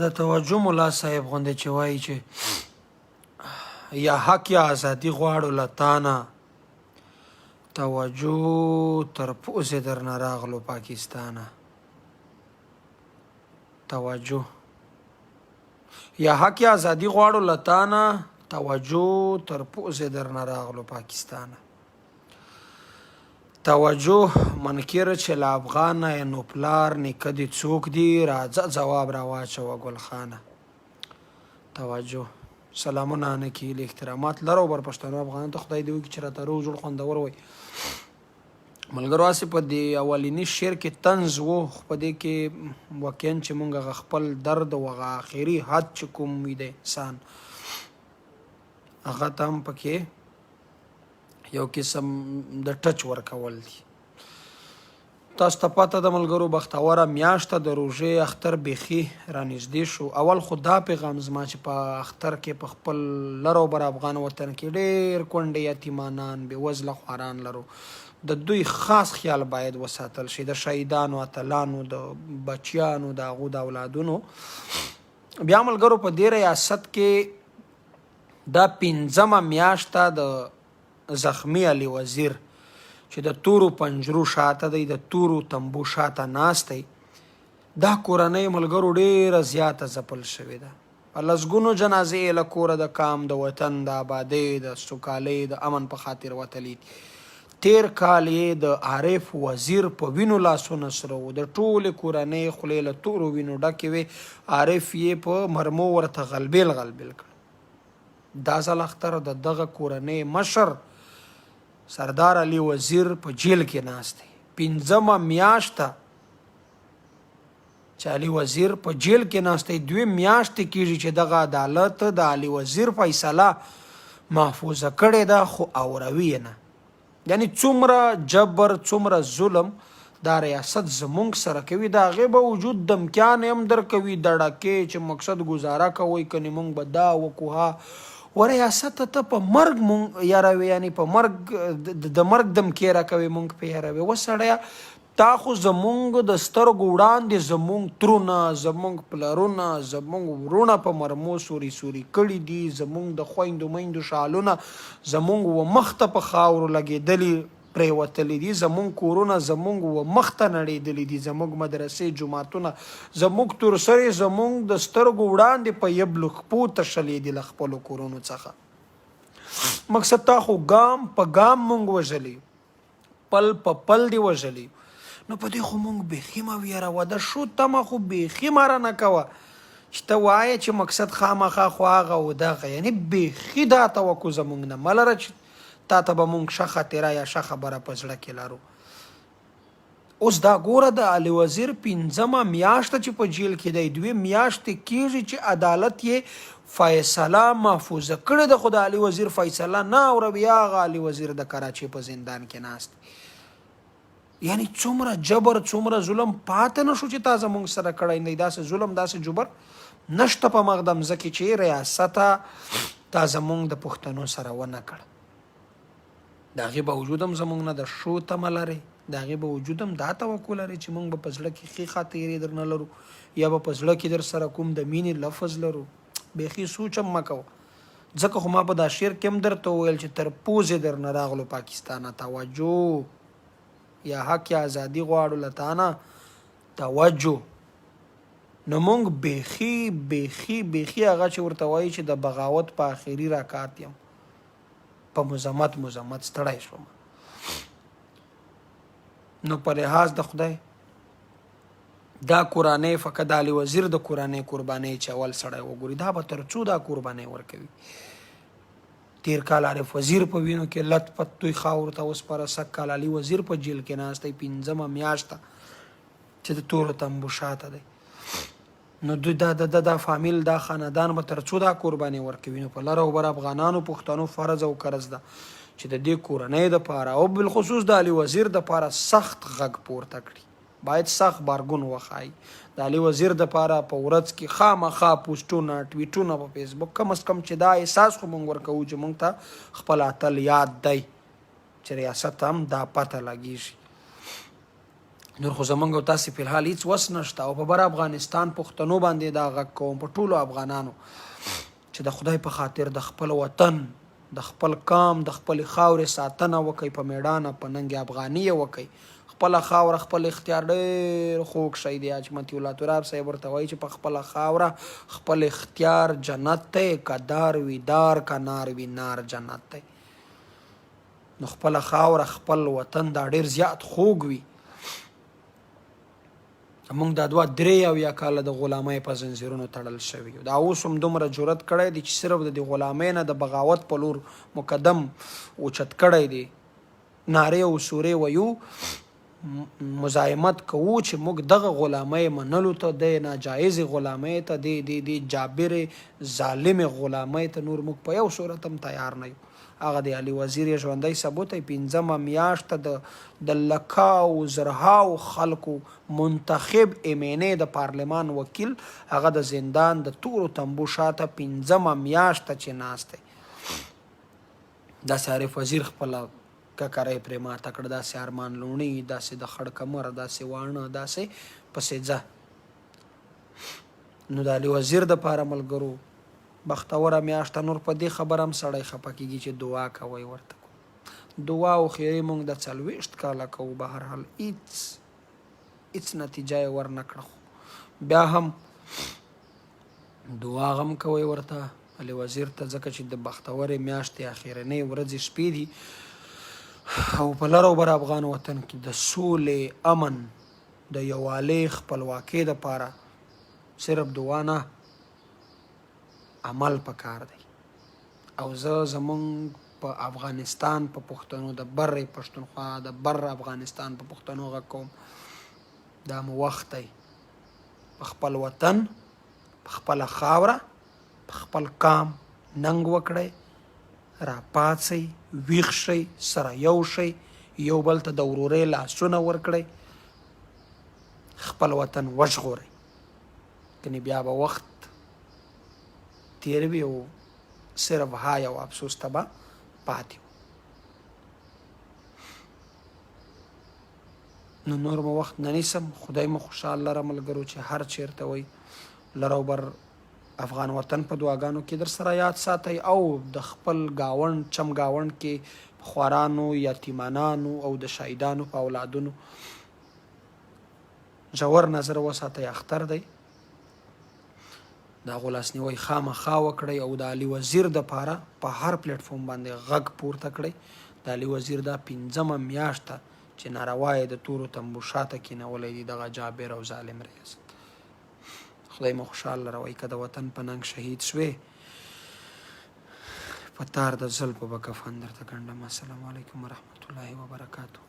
د توجه ملا صاحب غوندې چې وایي چې یا حق یا ازادي غواړو له تانه توجه تر پوزې درنه راغلو پاکستانه توجه یا حق یا ازادي غواړو له تانه توجه تر پوزې درنه راغلو پاکستانه توجه منکر چې له افغانه نو پلار نیکه دې څوک دي راځه ځواب راواچوه ګلخانه توجه سلامونه نکیل احترامات لرو بر پښتنو افغانانو ته خدای دې وکړي چې راته روغ جوړ خوندور وي ملګرو هسې په دې اولیني شعر کې طنز و خو په دې کې واقعا چې موږ هغه خپل درد او هغه آخري حد چې کوم وي د انسان هغه ته هم پکې یو قسم د ټچ ورکول دي تاسو ته پته د ملګرو بختوره میاشته د روژې اختر بیخي رانږدې شو اول خو دا پیغام زما چې په اختر کې په خپل لر او بر افغان وطن کې ډېر کونډې یتیمانان بېوزله خواران لرو د دوی خاص خیال باید وساتل شي د شهیدانو اتلانو د بچیانو د هغو د اولادونو بیا ملګرو په دې ریاست کې دا پنځمه میاشته د زخمی علي وزیر چې د تورو پنجرو شاته دی د تورو تنبو شاته ناست دی دا کورنۍ ملګرو ډېره زیاته ځپل شوې ده په لسګونو جنازې له کوره د کام د وطن د آبادۍ د سوکالۍ د امن په خاطر وتلي تیر کال یې د عارف وزیر په وینو لاسونه سره و د ټولې کورنۍ خولې له تورو وینو ډکې وې عارف یې په مرمو ورته غلبیل کړ دا ځل اختر د دغه کورنۍ مشر سردار علي وزیر په جیل کې ناست دی پنځمه میاشته چې علي وزیر په جیل کې ناست دی 2 میاشتې کېږي چې دغه عدالت د علي وزیر فیصله محفوظه کړې ده خو اوروي یې نه یعنی څومره جبر څومره ظلم دا ریاست زمونږ سره کوي د هغې باوجود دمکیان هم درکوي دړکې چې مقصد ګزاره کوئ کنې مونږ به دا وکړو و ریاست ته په مرګ مونږ یاروي یعنی په مرګ د مرګ دمکې راکوي مونږ په یاروي وسړیه تا خو زمونږ د سترګو وړاندې زمونږ ترونه زمونږ پلرونه زمونږ ورونه په مرمو سوري کړي دي زمونږ د خویندو میندو شالونه زمونږ و مخته په خاورو لګېدلي پرېوتلي دي زمونږ کورونه زمونږ و مخته نړېدلي دي زمونږ مدرسې جوماتونه زمونږ تورسرې زمونږ د سترګو وړاندې په یبلو خپو تشلې دي له خپلو کورونو څخه مقصد تا خو ګام په ګام مونږ وژلي پل په پل دی وژلي نو په دې خو مونږ بیخي مه ویروه د شو تمه خو بیخي مه رانه کوه چې ته وایې چې مقصد خامخا خو هغه و دغه یعنی بیخي دا توقع زمونږ نه مه لره چې تا ته به مونږ ښه خاطره یا ښه خبره په زړه کې لرو اوس دا ګوره د علي وزیر پنځمه میاشته چې په جیل کې دی 2 میاشتې کېږي چې عدالت یې فیصله محفوظه کړې ده خو د علي وزیر فیصله نه اوروي هغه علي وزیر د کراچۍ په زندان کې ناست یعنی څومره جبر څومره ظلم پاتې نه شو چې تا زمونږ سره کړی دی داسې ظلم داسې جبر نشته په مغ د مځکې چې ریاسته تا زمونږ د پښتنو سره ونه کړ د هغې باوجود هم زمونږ نه د شو تمه لرې د هغې باوجود هم دا توقع لرې چې مونږ به په زړه کې ښې خاطرې در نه لرو یا به په زړه کې در سره کوم د مینې لفظ لرو بیخي سوچ هم مه کوه ځکه خو ما په دا شعر کې هم درته وویل چې تر پوزې در نه راغلو پاکستانه توجه یا حق یا ازادي غواړو له تانه توجه نو مونږ بیخي هغه چې ورته وایي چې د بغاوت په آخري رکعت یم په مزمت ستړی شوم نو په لحاظ د خدای دا کورانۍ فقط علي وزیر د کورانۍ قربانۍ چې اول سړی وګوري دا به تر څو دا قربانۍ ورکوي تیر کال عارف وزیر په وینو کې لت پت دوی خاورو ته وسپاره سږ کال علي وزیر په جیل کې ناست دی پنځمه میاشته چې د تورو تنبو شاته دی نو دوی دا فامیل دا خاندان به تر څو دا قربانۍ ورکوي نو په لر او بر افغانانو پښتنو فرض او قرض ده چې د دې کورنۍ دپاره او بالخصوص د علي وزیر دپاره سخت غږ پورته کړي باید سخت بارګون وښایي د علي وزیر دپاره په ورځ کې خامخا پوسټونه ټویټونه په فیسبوک کم از کم چې دا احساس خو مونږ ورکوو چې مونږ ته خپل اتل یاد دی چې ریاست هم دا پته لګېږي نور خو زمونږ او تاسې فی الحال هېڅ وس نشته او په بر افغانستان پښتنو باندې دا غږ کوم په ټولو افغانانو چې د خدای په خاطر د خپل وطن د خپل قام د خپلې خاورې ساتنه وکئ په میړانه په ننګ افغاني یې وکئ خپله خاوره خپل اختیار ډېر خوږ شی دی حاج مطیع الله تراب صاحب ورته وایي چې په خپله خاوره خپل اختیار جنت دی که دار وي دار که نار وي نار جنت دی نو خپله خاوره خپل وطن دا ډېر زیات خوږ وي موږ دا 2-3 کاله د غلامۍ په زنځیرونو تړل شوي یو دا اوس هم دومره جرأت کړی دی چې صرف د دې غلامۍ نه د بغاوت په لور مقدم اوچت کړی دی نارې او سورې ویو مزاحمت کوو چې موږ دغه غلامۍ منلو ته د ناجایز غلامۍ ته د جابرې ظالمې غلامۍ ته نور موږ په یو صورت هم تیار نه یو هغه د علي وزیر یې ژوندی ثبوت دی 5مه میاشته د لکاو زرهاو خلکو منتخب امینې د پارلمان وکیل هغه د زندان د تورو تنبو شاته 5مه میاشته چې ناست دی داسې عارف وزیر خپله ککری پرې ماته کړه داسې ارمان لوڼي داسې د خړ کمر داسې واڼه داسې پسې ځه نو د علي وزیر دپاره ملګرو بختوره میاشته نور په دې خبره هم سړی خفه کېږي چې دعا کوئ ورته دعا او خیرې موږ د 40 کاله کوو به هر حال هېڅ نتیجه یې ورنه کړه خو بیا هم دعا هم کوئ ورته علي وزیر ته ځکه چې د بختورې میاشتې اخرنۍ ورځې شپې دي او په لر او بر افغان وطن کې د سولې امن د یووالۍ خپلواکۍ دپاره صرف دعا نه عمل پکار دی او زه زمونږ په افغانستان په پښتنو د بر پښتونخوا د بر افغانستان په پښتنو غږ کوم دا مو وخت دی په خپل وطن په خپله خاوره په خپل قام ننګ وکړئ راپاڅئ ویښ شئ سره یو شئ یو بل ته د ورورۍ لاسونه ورکړئ خپل وطن وژغورئ کنې بیا به وخت تیر وي او صرف های او افسوس ته به پاتې نو نور مو وخت نه نیسم خدای مو خوشحال لره ملګرو چې هر چیرته وئ لر او بر افغان وطن په دعاګانو کې در سره یاد ساتئ او د خپل گاونډ چم گاونډ کې خوارانو یتیمانانو او د شهیدانو په اولادونو ژور نظر وساتئ اختر دی د هغو لاسنیوی خامخا وکړئ او د علي وزیر دپاره په هر پلیټفارم باندې غږ پورته کړئ د علي وزیر دا 5مه میاشته چې ناروا یې د تورو تنبو شاته کېنولی دي دغه جابر او ظالم ریاست خدای مو خوشحال لروئ که د وطن په ننګ شهید شوې په تار د زلفو به کفن درته ګنډم السلام علیکم ورحمة الله وبرکاتو